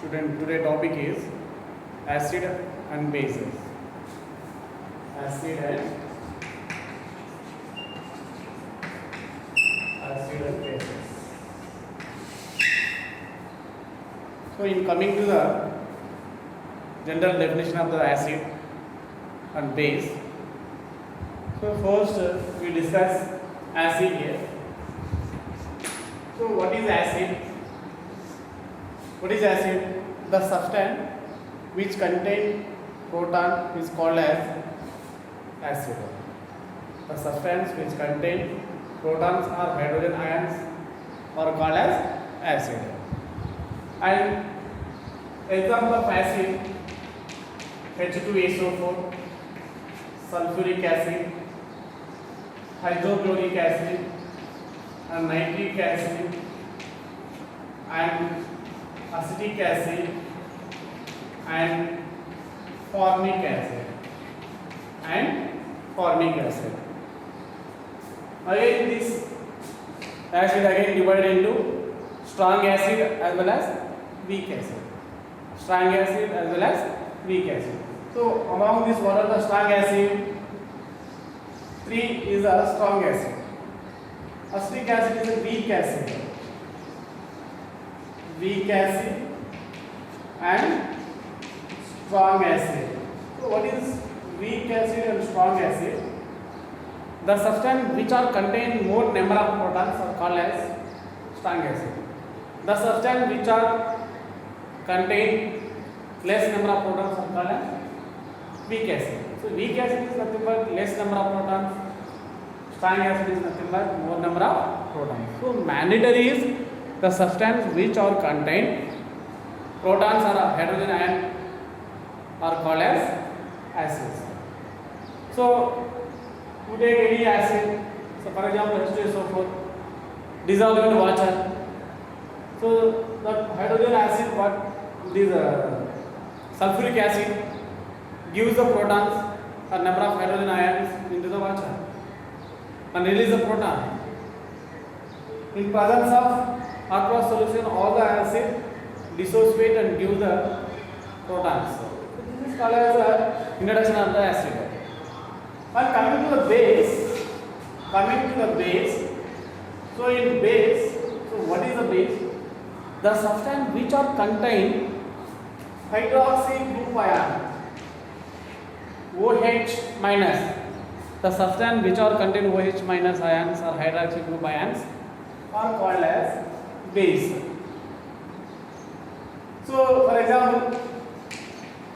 Student, today topic is acid and bases. Acid and bases. So in coming to the general definition of the acid and base. So first we discuss acid here. So what is acid? What is acid? The substance which contain proton is called as acid. The substance which contain protons or hydrogen ions are called as acid. And example of acid: H2SO4, sulfuric acid, hydrochloric acid, and nitric acid, and acetic acid, and formic acid, Again, this acid again divided into strong acid as well as weak acid. Strong acid as well as weak acid. So among these, what are the strong acid? 3 is a strong acid. Acetic acid is a weak acid. Weak acid and strong acid. So what is weak acid and strong acid? The substance which are contain more number of protons are called as strong acid. The substance which are contain less number of protons are called as weak acid. So weak acid is nothing but less number of protons. Strong acid is nothing but more number of protons. So mandatory is the substance which are contain protons or hydrogen ion are called as acids. So you take any acid, so for example H2SO4, dissolve in water. So the hydrogen acid, what this sulfuric acid gives the protons or number of hydrogen ions into the water and release the proton. In presence of aqueous solution, all the acid dissociate and give the protons. So this is called as the introduction of the acid. And coming to the base, so in base, so what is the base? The substance which are contain hydroxy group ion, OH minus. The substance which are contain OH minus ions or hydroxy group ions are called as base. So for example,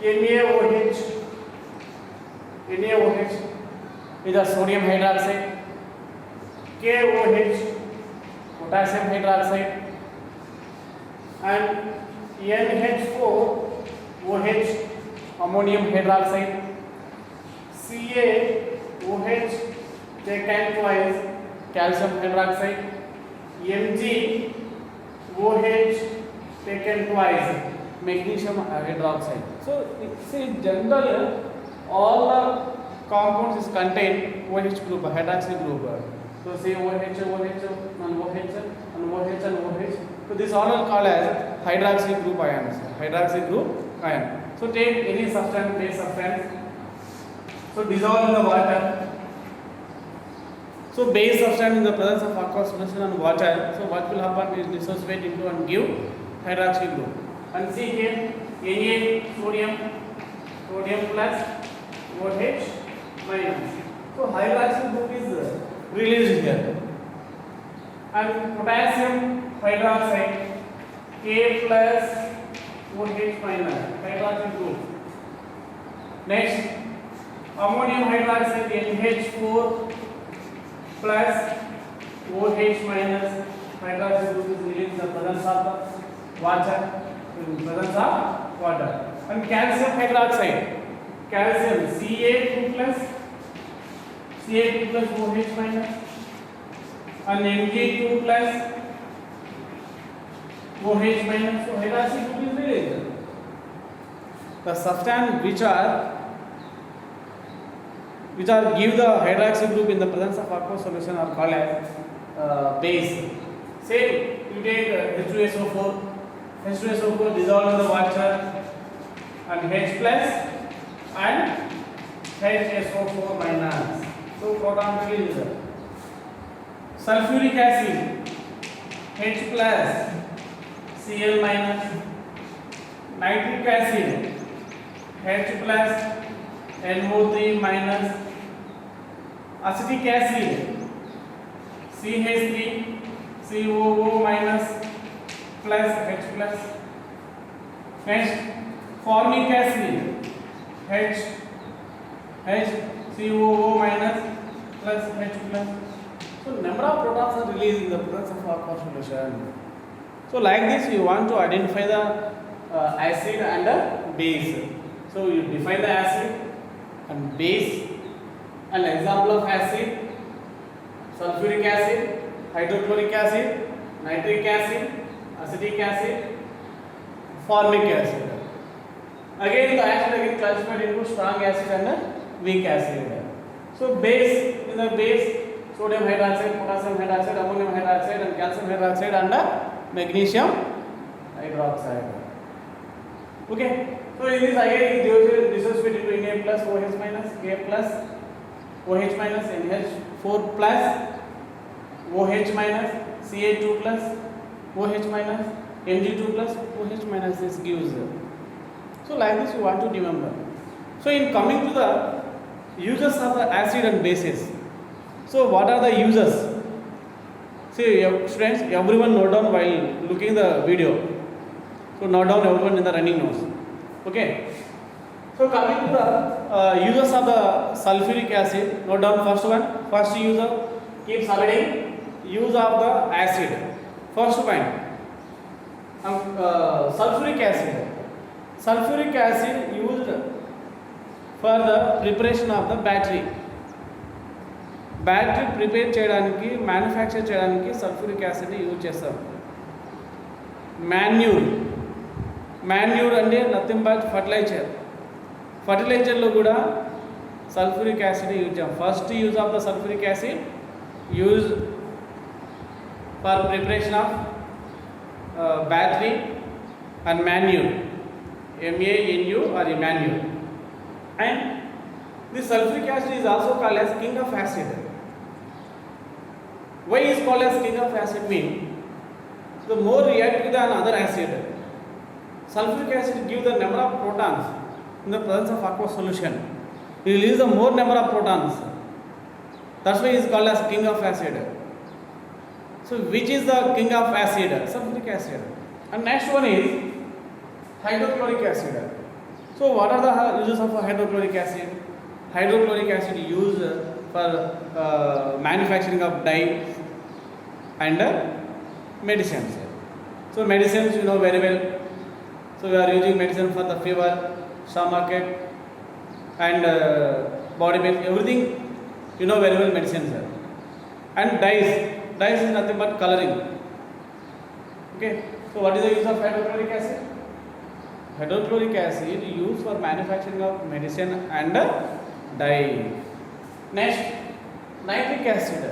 NaOH is a sodium hydroxide, KOH potassium hydroxide, and NH4OH ammonium hydroxide, CaOH taken twice calcium hydroxide, MgOH taken twice magnesium hydroxide. So see, in general all the compounds is contain OH group, hydroxy group. So say OH and OH and OH and OH and OH. So this all are called as hydroxy group ions. So take any substance, base substance. So dissolve in the water. So base substance in the presence of aqueous solution and water. So what will happen is dissociate into and give hydroxy group. And see here, Na sodium plus OH minus. So hydroxy group is released here. And potassium hydroxide, K plus OH minus, hydroxy group. Next, ammonium hydroxide, NH4 plus OH minus, hydroxy group is released in the presence of the water. And calcium hydroxide, calcium Ca2 plus OH minus, and Mg2 plus OH minus. So hydroxy group is released. The substance which are give the hydroxy group in the presence of aqueous solution are called as base. Say you take H2SO4, H2SO4 dissolved in the water, and H plus and HSO4 minus. So proton release. Sulfuric acid H plus Cl minus. Nitric acid H plus NO3 minus. Acetic acid CH3 COO minus plus H plus. Next, formic acid HCOO minus plus H plus. So number of protons are released in the presence of aqueous solution. So like this, you want to identify the acid and the base. So you define the acid and base. An example of acid: sulfuric acid, hydrochloric acid, nitric acid, acetic acid, formic acid. Again the acid again classified into strong acid and weak acid. So base, in the base, sodium hydroxide, potassium hydroxide, ammonium hydroxide and calcium hydroxide and magnesium hydroxide. Okay, so in this again it dissociated into Na plus OH minus, K plus OH minus, NH4 plus OH minus, Ca2 plus OH minus, Mg2 plus OH minus. This gives. So like this you want to remember. So in coming to the uses of the acid and bases. So what are the uses? See students, everyone note down while looking the video. So note down everyone in the running notes. Okay. So coming to the uses of the sulfuric acid. Note down first one. First user, keep studying use of the acid. First point. Sulfuric acid. Sulfuric acid used for the preparation of the battery. Battery prepare చేయడానికి manufacture చేయడానికి sulfuric acid ని use చేస్తాం. Manure అంటే nothing but fertilizer. Fertilizer లో కూడా sulfuric acid use చేస్తాం. First use of the sulfuric acid used for preparation of battery and manure. MANU or manure. And this sulfuric acid is also called as king of acid. Why is called as king of acid? Mean the more reactive than other acid, sulfuric acid gives the number of protons in the presence of aqueous solution. It releases the more number of protons. That's why it is called as king of acid. So which is the king of acid? Sulfuric acid. And next one is hydrochloric acid. So what are the uses of hydrochloric acid? Hydrochloric acid used for manufacturing of dyes and medicines. So medicines you know very well. So we are using medicine for the fever, stomachache and body pain, everything you know very well medicines. And dyes is nothing but coloring. Okay, so what is the use of hydrochloric acid? Hydrochloric acid used for manufacturing of medicine and dye. Next, nitric acid.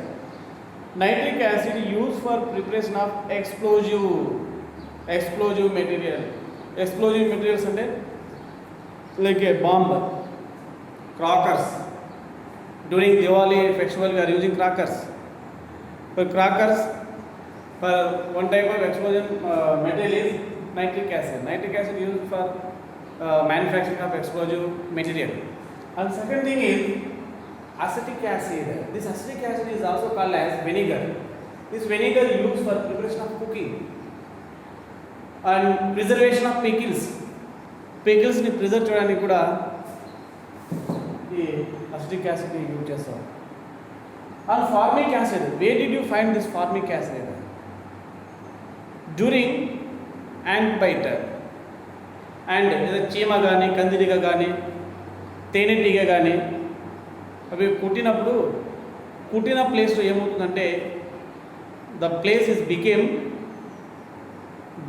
Nitric acid used for preparation of explosive material. Explosive materials అంటే like a bomb, crackers. During Diwali festival we are using crackers. For crackers, for one type of explosion material is nitric acid. Nitric acid used for manufacturing of explosive material. And second thing is acetic acid. This acetic acid is also called as vinegar. This vinegar used for preparation of cooking and preservation of pickles. Pickles ni preserve చేయడానికి కూడా ఈ acetic acid ని use చేస్తాం. And formic acid. Where did you find this formic acid? During ant bite and చీమ కానీ కందిరీగ కానీ తేనెటీగ కానీ అవి కుట్టిన ప్లేస్లో ఏమవుతుందంటే the place is became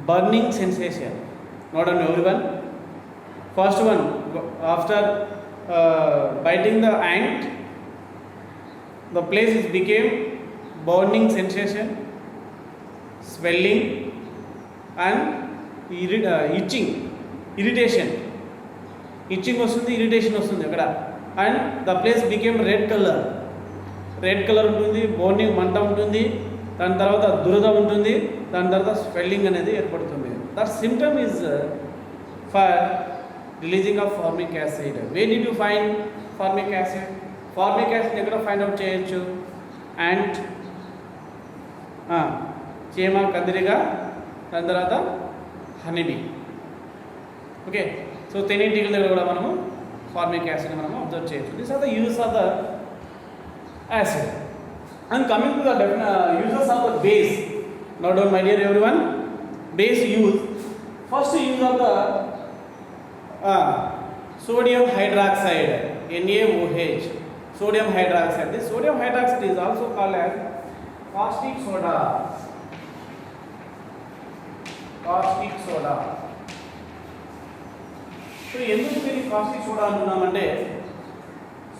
burning sensation. Not on everyone. First one, after biting the ant, the place is became burning sensation, swelling and irritation, itching వస్తుంది, ఇరిటేషన్ వస్తుంది అక్కడ. And the place became red colour ఉంటుంది, బోర్నింగ్ మంట ఉంటుంది, దాని తర్వాత దురద ఉంటుంది, దాని తర్వాత స్వెల్లింగ్ అనేది ఏర్పడుతుంది. That symptom is for releasing of formic acid. Where did you find formic acid? Formic acid ఎక్కడ ఫైండ్ అవుట్ చేయొచ్చు? అండ్ చీమ, కందిరిగా, దాని తర్వాత హనీబీ. ఓకే, సో తేనెటీగల దగ్గర కూడా మనము ఫార్మిక్ యాసిడ్ మనము అబ్జర్వ్ చేయొచ్చు. This are the uses of the acid. And coming to the uses of the base. Now down my dear everyone, base use. First use of the sodium hydroxide, NaOH, sodium hydroxide. This sodium hydroxide is also called as caustic soda. Caustic soda. So ఎందుకు దీన్ని caustic soda అంటున్నామంటే,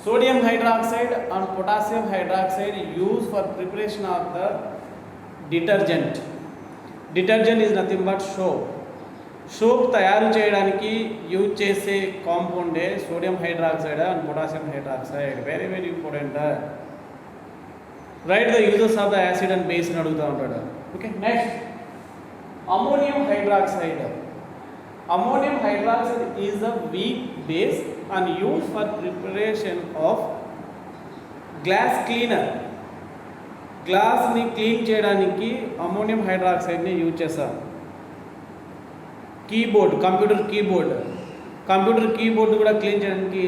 sodium hydroxide and potassium hydroxide used for preparation of the detergent. Detergent is nothing but soap తయారు చేయడానికి use చేసే కాంపౌండే sodium hydroxide and potassium hydroxide. Very very important. Write the uses of the acid and base అని అడుగుతూ ఉంటాడు. Okay, next ammonium hydroxide. Ammonium hydroxide is a weak base and use for preparation of glass cleaner. గ్లాస్ని clean చేయడానికి ammonium హైడ్రాక్సైడ్ని use చేస్తారు. Keyboard, computer keyboard కూడా clean చేయడానికి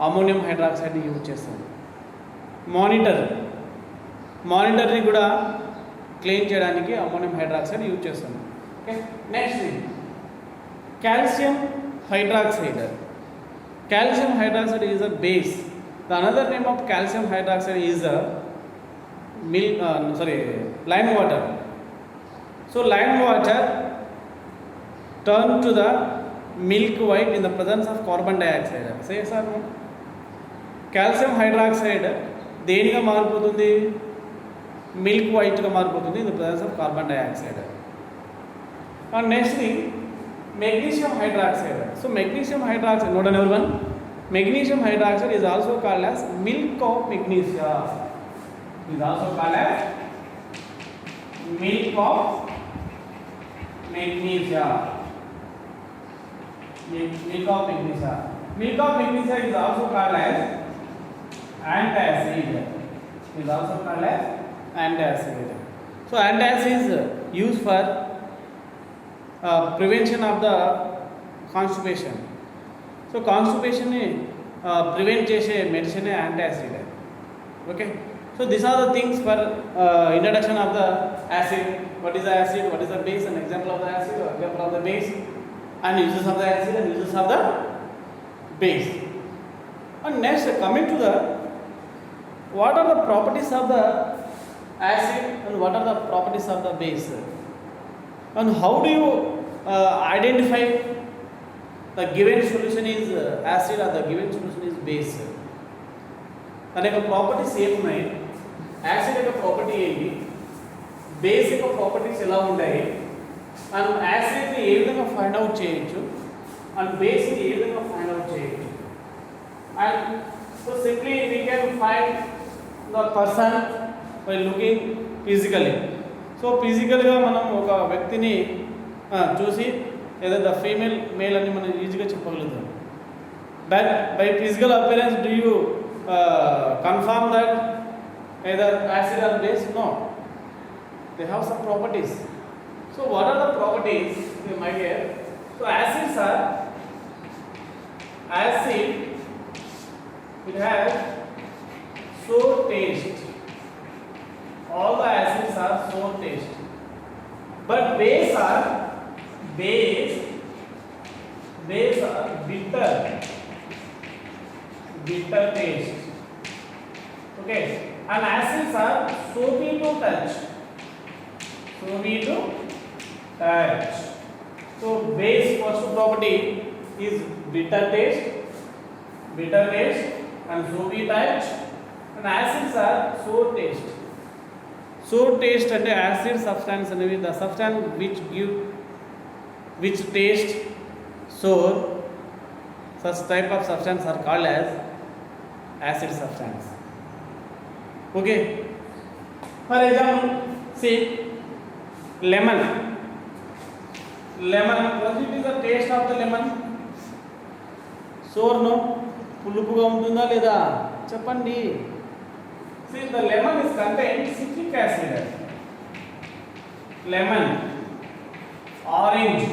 ammonium హైడ్రాక్సైడ్ని యూజ్ చేస్తారు. మానిటర్ని కూడా క్లీన్ చేయడానికి అమోనియం హైడ్రాక్సైడ్ యూజ్ చేస్తాం. Okay, next calcium hydroxide. Calcium hydroxide is a base. The another name of calcium hydroxide is a lime water. So lime water turn to the milk white in the presence of carbon dioxide. Say sir, calcium hydroxide దేనిగా మారిపోతుంది? Milk వైట్గా మారిపోతుంది in the presence of carbon dioxide. And next thing, magnesium hydroxide. So magnesium hydroxide, note another one. Magnesium hydroxide is also called as milk of magnesia. Is also called as milk of magnesia. Milk of magnesia. Milk of magnesia is also called as antacid. Is also called as antacid. So antacid is used for prevention of the constipation. So constipation ni prevent chese medicine antacid. Okay. So these are the things for introduction of the acid. What is the acid? What is the base? An example of the acid, or example of the base, and uses of the acid and uses of the base. And next, coming to the what are the properties of the acid and what are the properties of the base, and how do you identify the given solution is acid or the given solution is base? అనేక properties ఏమున్నాయి, acid యొక్క property ఏంటి, base యొక్క properties ఎలా ఉంటాయి, and యాసిడ్ని ఏ విధంగా find out చేయొచ్చు and బేస్ని ఏ విధంగా ఫైండ్ అవుట్ చేయొచ్చు. And so simply we can find the person by looking physically. So ఫిజికల్గా మనం ఒక వ్యక్తిని చూసి ఏదో ద ఫీమేల్ మేల్ అని మనం ఈజీగా చెప్పగలుగుతాం. But by physical appearance do you confirm that either acid or base? No, they have some properties. So what are the properties, my dear? So acids are acid, it has sour taste. All the acids are sour taste. But base are bitter taste. Okay, and acids are soapy to touch. So base first property is bitter taste and soapy touch, and acids are sour taste. And the acid substance and the substance which give which taste sour, such type of substance are called as acid substance. Okay. For example, see lemon. Lemon, what is the taste of the lemon? Sour no? పులుపుగా ఉంటుందా లేదా చెప్పండి. See, the lemon is contained citric acid. Lemon, orange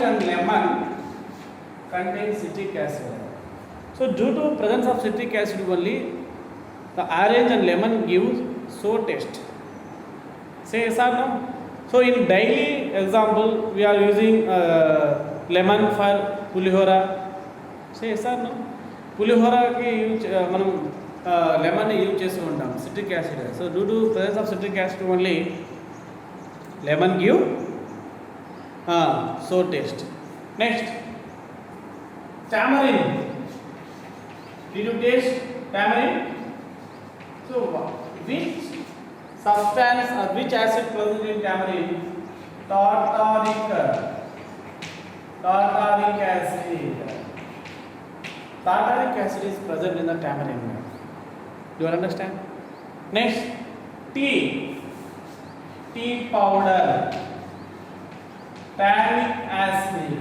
and lemon contain citric acid. So due to presence of citric acid only, the orange and lemon gives sour taste. Say yes or no? So in daily example, we are using lemon for pulihora. Say yes or no? Pulihora ki use manam lemon use చేస్తూ ఉంటాం, citric acid. So due to presence of citric acid only, lemon give sour taste. Next, tamarind. Did you taste tamarind? So which substance or which acid present in tamarind? Tartaric acid. Tartaric acid is present in the tamarind. Do you understand? Next, tea powder, tannic acid.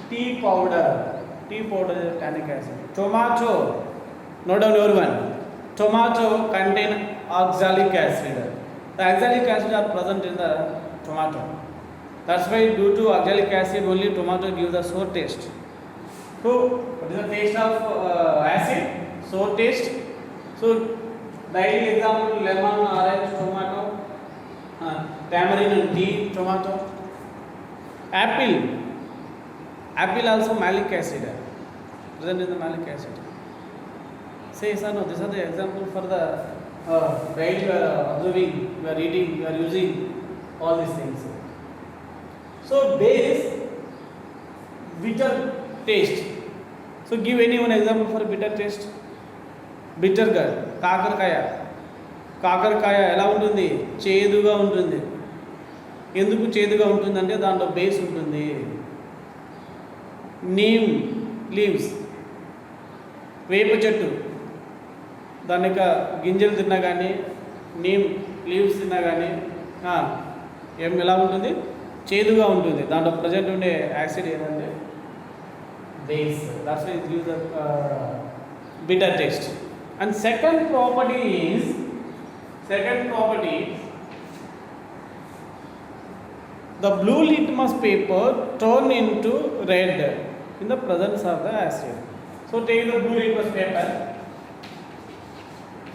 Tea powder is tannic acid. Tomato, note down everyone. Tomato contain oxalic acid. The oxalic acid are present in the tomato. That's why due to oxalic acid only tomato gives a sour taste. So what is the taste of acid? Sour taste. So daily example, lemon, orange, tomato, tamarind and tea, tomato. Apple also malic acid, present in the malic acid. Say yes or no? These are the example for the daily you are observing, you are eating, you are using all these things. So base, bitter taste. So give any one example for bitter taste. Bitter గా కాకరకాయ ఎలా ఉంటుంది? చేదుగా ఉంటుంది. ఎందుకు చేదుగా ఉంటుందంటే దాంట్లో బేస్ ఉంటుంది. నీమ్ లీవ్స్, వేప చెట్టు, దాని యొక్క గింజలు తిన్నా కానీ, నీమ్ లీవ్స్ తిన్నా కానీ ఎలా ఉంటుంది? చేదుగా ఉంటుంది. దాంట్లో ప్రజెంట్ ఉండే యాసిడ్ ఏంటంటే base. That's why it gives the bitter taste. And second property, the blue litmus paper turn into red in the presence of the acid. So take the blue litmus paper.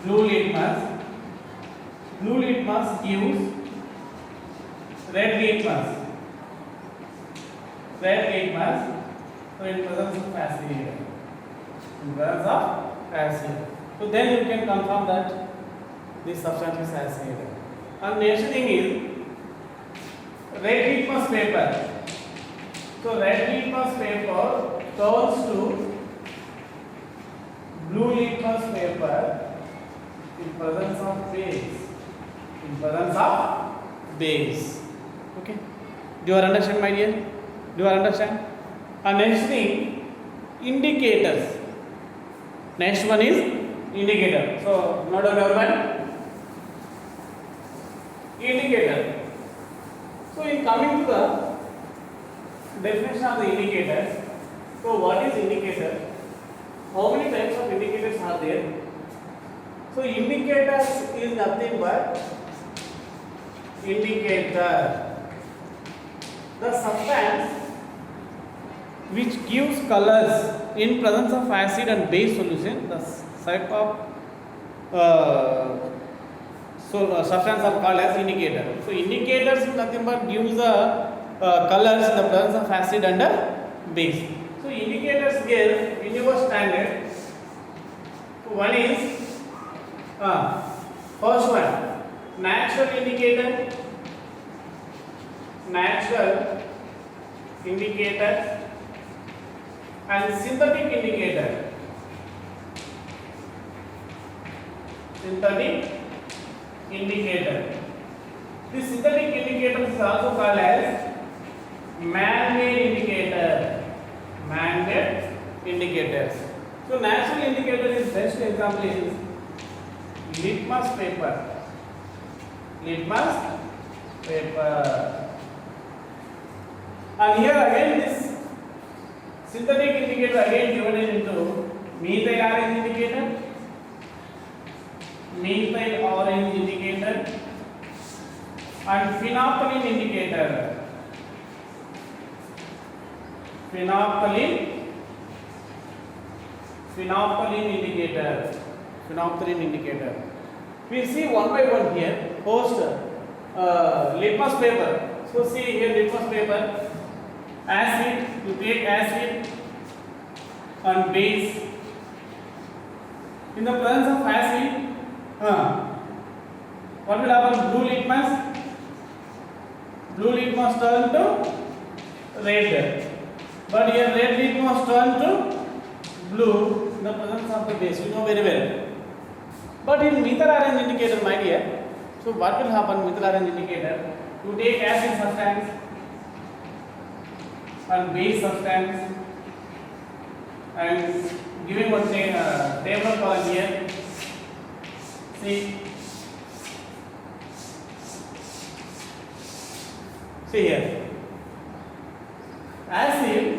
Blue litmus gives red litmus. So in presence of acid. So then you can confirm that this substance is acid. And next thing is red litmus paper. So red litmus paper turns to blue litmus paper in presence of base. Okay. Do you understand, my dear? Do you understand? And next thing, indicators. Next one is indicator. So note down everyone. Indicator. So in coming to the definition of the indicator, so what is indicator? How many types of indicators are there? So indicators is nothing but indicator, the substance which gives colors in presence of acid and base solution. The type of substance are called as indicator. So indicators is nothing but gives the colors in the presence of acid and base. So indicators give universal standard. One is first one, natural indicator, and synthetic indicator. This synthetic indicator is also called as man-made indicator. Man-made indicators. So natural indicator is best example is litmus paper. Litmus paper. And here again this synthetic indicator again divided into methyl orange indicator, methyl orange indicator, and phenolphthalein indicator. Phenolphthalein indicator. We see one by one here. First, litmus paper. So see here litmus paper. Acid, you take acid and base. In the presence of acid, what will happen? Blue litmus turn to red. But here red litmus turn to blue in the presence of the base. You know very well. But in methyl orange indicator, my dear, so what will happen? Methyl orange indicator, you take acid substance and base substance and giving one table column here. See here. Acid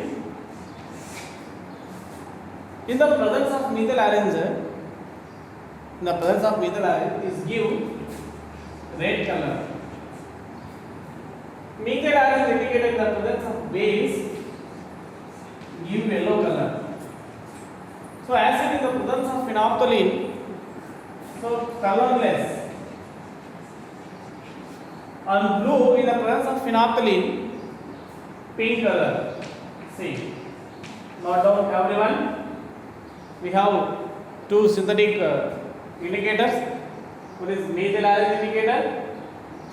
in the presence of methyl orange, is give red color. Methyl orange indicated in the presence of base give yellow color. So acid in the presence of phenolphthalein, so colorless. And blue in the presence of phenolphthalein, pink color. See, note down everyone. We have two synthetic indicators. One is methyl orange indicator.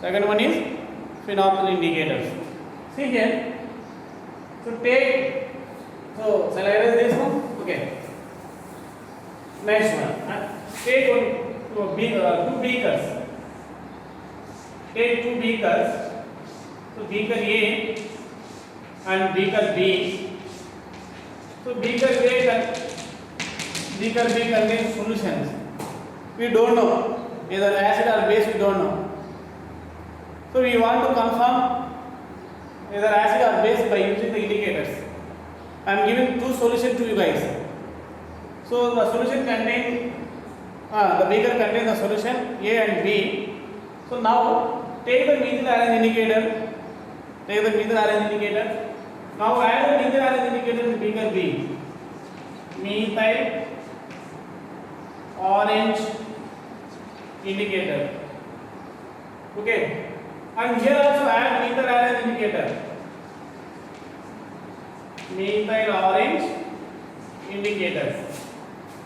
Second one is phenolphthalein indicators. See here. So shall I erase this one? Okay. Next one. Take two beakers. Take two beakers. So beaker A and beaker B. So beaker A and beaker B contains solutions. We don't know either acid or base. We don't know. So we want to confirm either acid or base by using the indicators. I am giving two solutions to you guys. So the solution contains the beaker contains the solution A and B. So now take the methyl orange indicator. Now add the methyl orange indicator in beaker B. Methyl orange indicator. Okay. And here also add methyl orange indicator. Methyl orange indicators.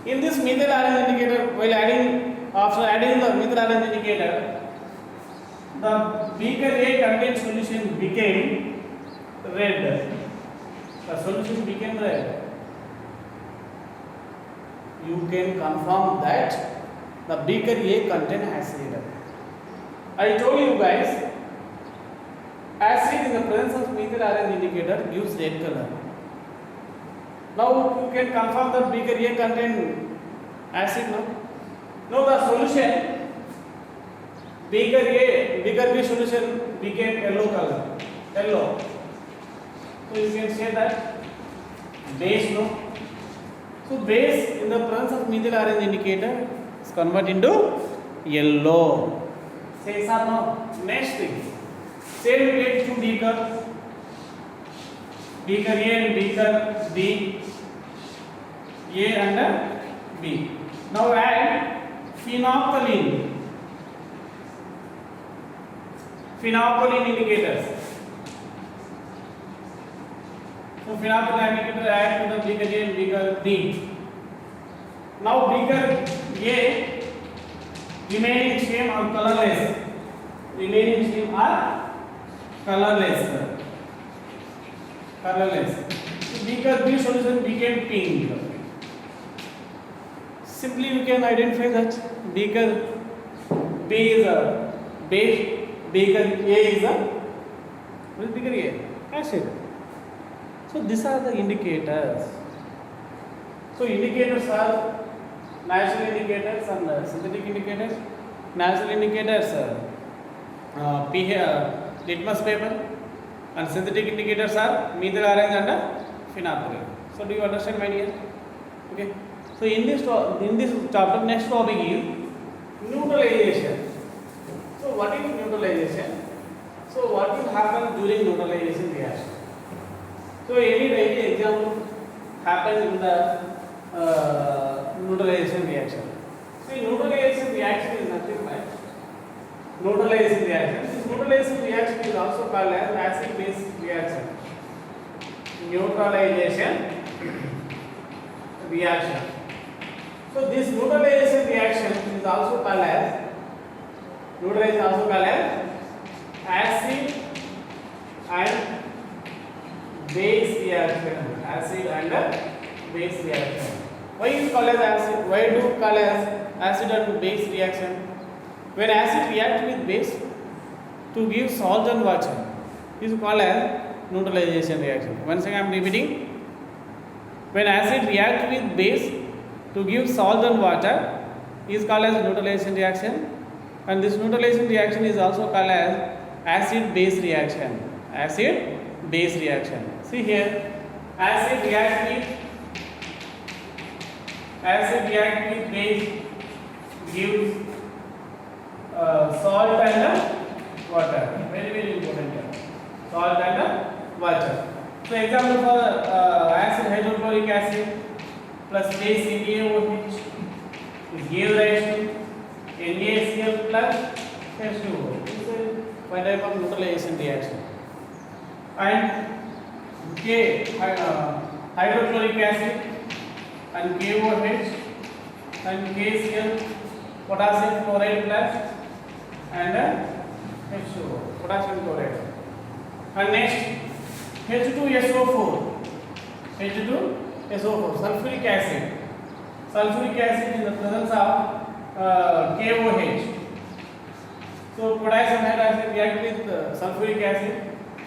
In this methyl orange indicator, after adding the methyl orange indicator, the beaker A contained solution became red. The solution became red. You can confirm that the beaker A contained acid. I told you guys, acid in the presence of methyl orange indicator gives red color. Now you can confirm that beaker A contained acid. Now the solution beaker B solution became yellow color. So you can say that base. So base in the presence of methyl orange indicator is converted into yellow. Say yes or no? Next thing. Say we take two beaker A and beaker B, A and B. Now add phenolphthalein indicators. So phenolphthalein indicator add to the beaker A and beaker B. Now beaker A remaining same or colorless. Colorless. So beaker B solution became pink. Simply you can identify that beaker B is a base, B bigger A is a what is bigger A? Acid. So these are the indicators. So indicators are natural indicators and synthetic indicators. Natural indicators pH, litmus paper, and synthetic indicators are methyl orange and phenolphthalein. So do you understand, my dear? Okay. So in this chapter, next topic is neutralization. So what is neutralization? So what will happen during neutralization reaction? So any example happens in the neutralization reaction. See, neutralization reaction is nothing like neutralization reaction. This neutralization reaction is also called as acid-base reaction. Neutralization reaction. So this neutralization reaction is also called as acid and base reaction. Acid and base reaction. Why is called as acid? Why do call as acid and base reaction? When acid reacts with base to give salt and water, is called as neutralization reaction. Once again I am repeating. When acid reacts with base to give salt and water is called as neutralization reaction, and this neutralization reaction is also called as acid base reaction. Acid base reaction. See here, acid reacts with base gives salt and water. Very important here. Salt and water. So example for acid hydrochloric acid plus base NaOH is give rise to NaCl plus H2O. This is one type of neutralization reaction. And hydrochloric acid and KOH and KCl potassium chloride plus and H2O, potassium chloride. And next H2SO4, sulfuric acid. Sulfuric acid in the presence of KOH. So potassium hydroxide react with sulfuric acid,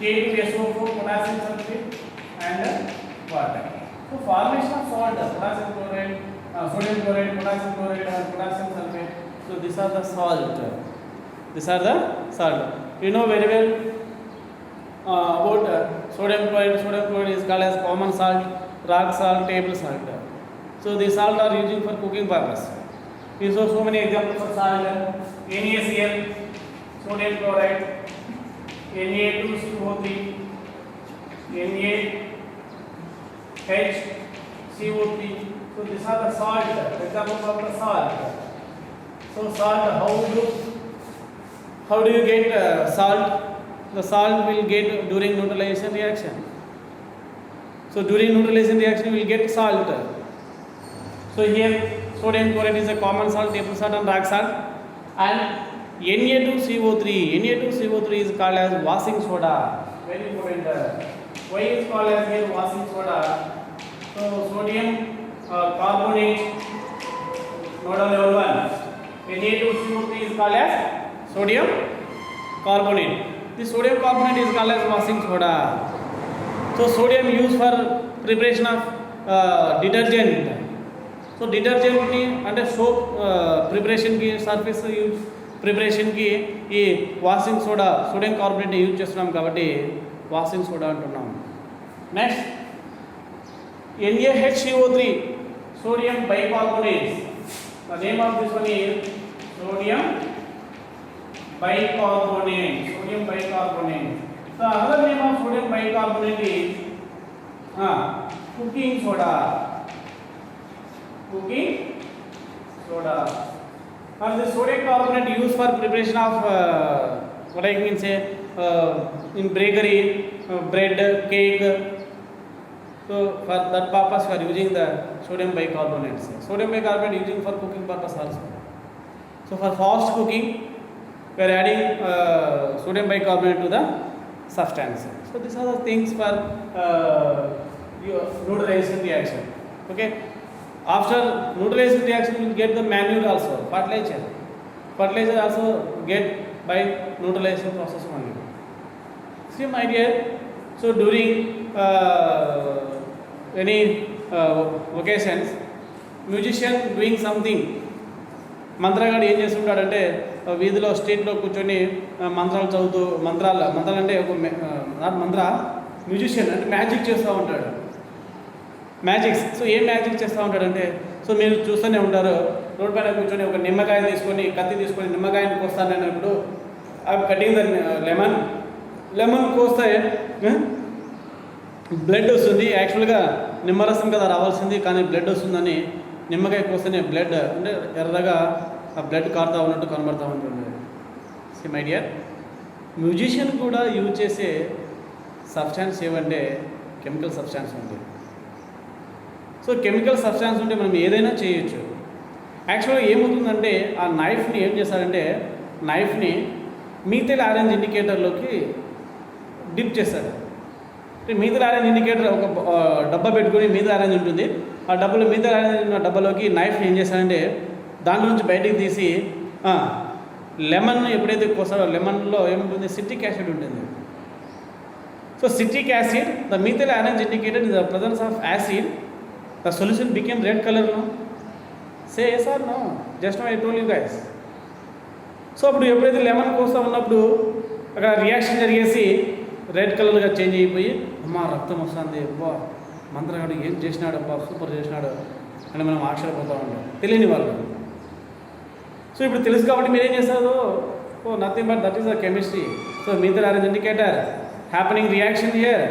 K2SO4, potassium sulfate and water. So formation of salt, potassium chloride, sodium chloride, potassium chloride and potassium sulfate. So these are the salt. You know very well about sodium chloride. Sodium chloride is called as common salt, rock salt, table salt. So these salt are used for cooking purpose. We saw so many examples of salt: NaCl, sodium chloride, Na2CO3, NaHCO3. So these are the salt. Examples of the salt. So salt, how do you get salt? The salt will get during neutralization reaction. So during neutralization reaction we will get salt. So here sodium chloride is a common salt, table salt and rock salt. And Na2CO3 is called as washing soda. Very important. Why is called as here washing soda? So sodium carbonate, nodal level 1. Na2CO3 is called as sodium carbonate. This sodium carbonate is called as washing soda. So sodium used for preparation of detergent. So detergent की and soap preparation की surface use preparation की ये washing soda sodium carbonate use చేస్తున్నాం కాబట్టి washing soda అంటున్నాం. Next NaHCO3 sodium bicarbonate. The name of this one is sodium bicarbonate. So another name of sodium bicarbonate is cooking soda. And the sodium carbonate used for preparation of what I mean say in bakery, bread, cake. So for that purpose we are using the sodium bicarbonate. Sodium bicarbonate using for cooking purpose also. So for fast cooking we are adding sodium bicarbonate to the substance. So these are the things for neutralization reaction. Okay. After neutralization reaction, you will get the manure also, fertilizer. Fertilizer also get by neutralization process only. See my dear, so during any occasions, musician doing something, మంత్రగాడు ఏం చేస్తుంటాడంటే వీధిలో స్ట్రీట్లో కూర్చొని మంత్రాలు చదువుతూ మంత్రాలు అంటే ఒక మంత్ర musician అంటే మ్యాజిక్ చేస్తూ ఉంటాడు, మ్యాజిక్స్. సో ఏం మ్యాజిక్ చేస్తూ ఉంటాడంటే, సో మీరు చూస్తూనే ఉంటారు, రోడ్ పైన కూర్చొని ఒక నిమ్మకాయ తీసుకొని కత్తి తీసుకొని నిమ్మకాయని కోస్తాను అన్నప్పుడు కటింగ్ ద లెమన్ కోస్తే బ్లడ్ వస్తుంది. యాక్చువల్గా నిమ్మరసం కదా రావాల్సింది, కానీ బ్లడ్ వస్తుందని నిమ్మకాయ కోస్తేనే బ్లడ్ అంటే ఎర్రగా ఆ బ్లడ్ కారుతూ ఉన్నట్టు కనబడుతూ ఉంటుంది. సి మై డియర్, మ్యూజిషియన్ కూడా యూజ్ చేసే సబ్స్టాన్స్ ఏమంటే కెమికల్ సబ్స్టాన్స్ ఉంది. సో కెమికల్ సబ్స్టాన్స్ ఉంటే మనం ఏదైనా చేయొచ్చు. యాక్చువల్గా ఏమవుతుందంటే ఆ నైఫ్ని ఏం చేస్తారంటే నైఫ్ని మీథైల్ ఆరెంజ్ ఇండికేటర్లోకి డిప్ చేస్తారు. మీథైల్ ఆరెంజ్ ఇండికేటర్ ఒక డబ్బా పెట్టుకొని మీథైల్ ఆరెంజ్ ఉంటుంది, ఆ డబ్బాలో మీథైల్ ఆరెంజ్ ఉన్న డబ్బాలోకి నైఫ్ని ఏం చేస్తారంటే దాంట్లో నుంచి బయటికి తీసి లెమన్ ఎప్పుడైతే కోస్తారో లెమన్లో ఏముంటుంది, సిట్రిక్ యాసిడ్ ఉంటుంది. So citric acid, the methyl orange indicated in the presence of acid, the solution became red color, no? Say yes or no? Just now I told you guys. So అప్పుడు ఎప్పుడైతే lemon కోస్తా ఉన్నప్పుడు అక్కడ reaction జరిగేసి red కలర్గా change అయిపోయి అమ్మా రక్తం వస్తుంది, అబ్బా మంత్రగాడు ఏం చేసినాడు, అబ్బా సూపర్ చేసినాడు అని మనం ఆశ్చర్యపోతూ ఉంటాం, తెలియని వాళ్ళు. సో ఇప్పుడు తెలుసు కాబట్టి మీరేం చేస్తారు, oh nothing but that is the chemistry. So methyl orange indicator happening reaction here,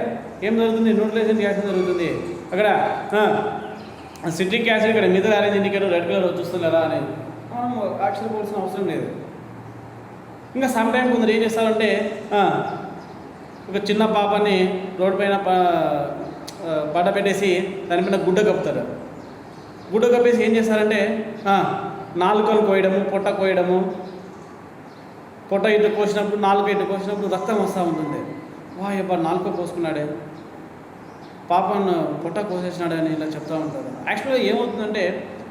ఏం జరుగుతుంది, న్యూట్రలైజేషన్ రియాక్షన్ జరుగుతుంది. అక్కడ సిట్రిక్ యాసిడ్, ఇక్కడ methyl orange indicator red colour వచ్చేస్తుంది కదా అని మనం ఆశ్చర్యపోవాల్సిన అవసరం లేదు. ఇంకా సమ్ టైం కొందరు ఏం చేస్తారంటే ఒక చిన్న పాపని రోడ్డు పైన పడ పెట్టేసి దానిపైన గుడ్డ కప్పుతారు. గుడ్డ కప్పేసి ఏం చేస్తారంటే నాలుకలు కోయడము, పొట్ట కోయడము, పొట్ట ఇటు కోసినప్పుడు నాలుక ఇటు కోసినప్పుడు రక్తం వస్తూ ఉంటుంది. వా ఎబ్బా నాలుక కోసుకున్నాడే, పాపను పొట్ట కోసేసినాడని ఇలా చెప్తూ ఉంటారు. యాక్చువల్గా ఏమవుతుందంటే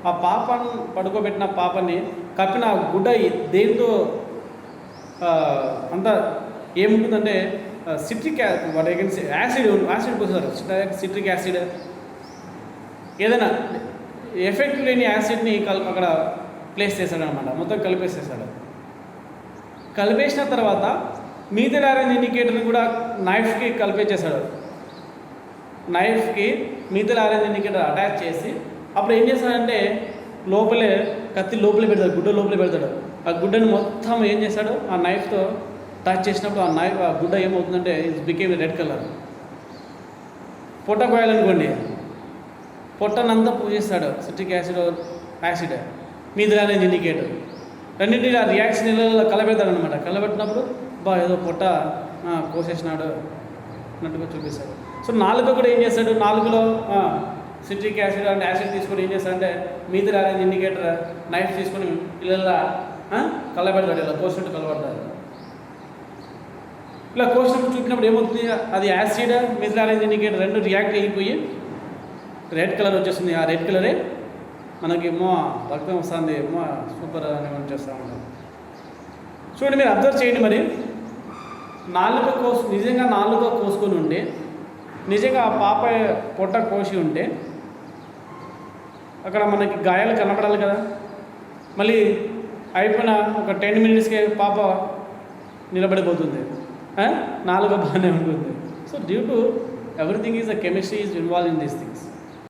ఆ పాపను పడుకోబెట్టిన పాపని కప్పిన గుడ్డ దేంతో అంతా ఏముంటుందంటే సిట్రిక్ యాసిడ్ పోసారు. సిట్రిక్ యాసిడ్ ఏదైనా ఎఫెక్ట్ లేని యాసిడ్ని అక్కడ ప్లేస్ చేశాడు అనమాట, మొత్తం కలిపేసేసాడు. కలిపేసిన తర్వాత మీథైల్ ఆరెంజ్ ఇండికేటర్ని కూడా నైఫ్కి కలిపేసేసాడు. నైఫ్కి మీథైల్ ఆరెంజ్ ఇండికేటర్ అటాచ్ చేసి అప్పుడు ఏం చేస్తాడంటే లోపలే కత్తి లోపలే పెడతాడు, గుడ్డ లోపలే పెడతాడు. ఆ గుడ్డని మొత్తం ఏం చేస్తాడు ఆ నైఫ్తో టచ్ చేసినప్పుడు ఆ గుడ్డ ఏమవుతుందంటే ఇట్స్ బికేమ్ రెడ్ కలర్. పొట్ట కోయాలనుకోండి, పొట్టనంతా పూజిస్తాడు citric acid methyl orange indicator. రెండింటిని ఆ రియాక్షన్ కలబెడతాడు అనమాట. కలబెట్టినప్పుడు ఏదో పొట్ట కోసేసినాడు అన్నట్టుగా చూపిస్తాడు. సో నాలుక కూడా ఏం చేస్తాడు, నాలుగులో సిట్రిక్ యాసిడ్ అంటే యాసిడ్ తీసుకొని ఏం చేస్తాడంటే మీథైల్ ఆరెంజ్ ఇండికేటర్ నైఫ్ తీసుకొని ఇలా కలబెడతాడు, ఇలా కోసినట్టు కలబడతాడు. ఇలా కోసినప్పుడు చూపినప్పుడు ఏమవుతుంది, అది యాసిడ్ మీథైల్ ఆరెంజ్ ఇండికేటర్ రెండు రియాక్ట్ అయిపోయి రెడ్ కలర్ వచ్చేస్తుంది. ఆ రెడ్ కలరే మనకి రక్తం వస్తుంది, సూపర్ అని మనం చేస్తూ ఉంటాం. చూడండి, మీరు అబ్జర్వ్ చేయండి. మరి నిజంగా నాలుక కోసుకొని ఉంటే, నిజంగా ఆ పాప పొట్ట కోసి ఉంటే అక్కడ మనకి గాయాలు కనపడాలి కదా. మళ్ళీ అయిపోయిన ఒక 10 minutesకే పాప నిలబడిపోతుంది, నాలుక బాగానే ఉంటుంది. So due to everything is the chemistry is involve in these things.